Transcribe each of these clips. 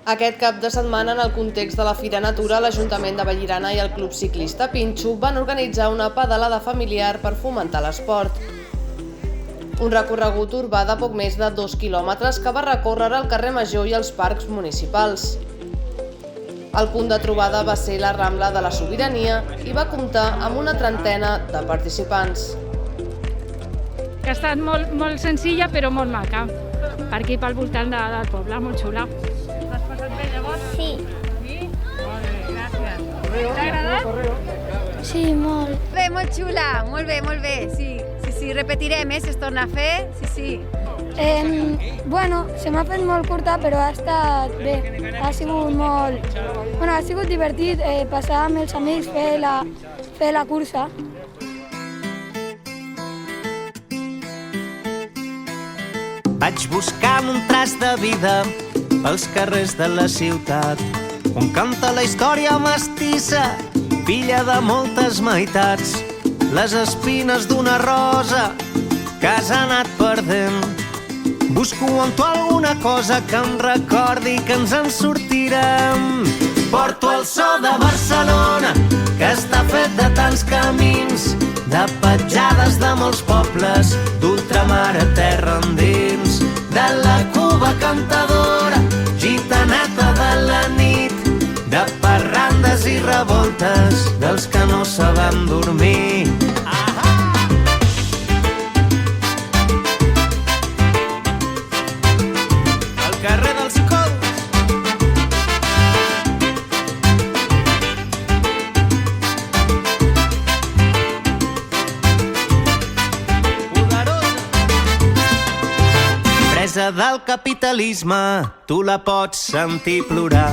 Aquest cap de setmana, en el context de la Fira Natura, l'Ajuntament de Vallirana i el Club Ciclista Pinxo van organitzar una pedalada familiar per fomentar l'esport. Un recorregut urbà de poc més de 2 quilòmetres que va recórrer el carrer Major i els parcs municipals. El punt de trobada va ser la Rambla de la Sobirania i va comptar amb una trentena de participants. Que ha estat molt senzilla però molt maca, per aquí pel voltant del poble, molt xula. T'has passat bé llavors? Sí. Sí? Molt bé, gràcies. T'ha agradat? Sí, molt. Bé, molt xula, molt bé, sí, repetirem, si es torna a fer, sí. Bueno, se m'ha fet molt curta, però ha estat bé. Ha sigut molt... Bueno, ha sigut divertit passar amb els amics, fer la cursa. Vaig buscant un tras de vida pels carrers de la ciutat, on canta la història mestissa, filla de moltes meitats, les espines d'una rosa que has anat perdent. Busco en tu alguna cosa que em recordi que ens en sortirem. Porto el so de Barcelona, que està fet de tants camins, de petjades de molts pobles, d'ultramar a terra endins, de la Cuba cantadora, gitaneta de la nit, de parrandes i revoltes dels que no sabem dormir. Al carrer dels Cols. Presa del capitalisme, tu la pots sentir plorar.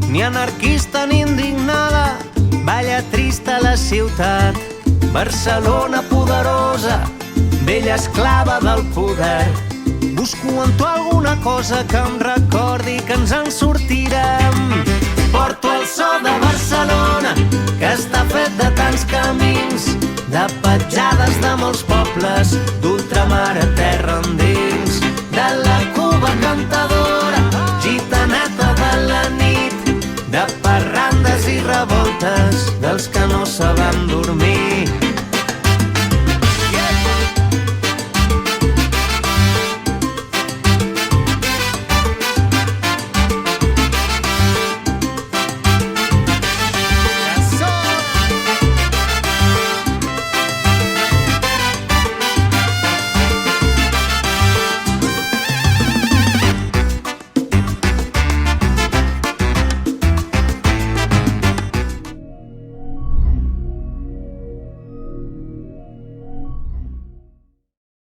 Ni anarquista ni indignada, balla trista la ciutat. Barcelona poderosa, vella esclava del poder. Busco en tu alguna cosa que em recordi que ens en sortirem. Porto el so de Barcelona, que està fet de tants camins, de petjades de molts pobles, d'ultramar a terra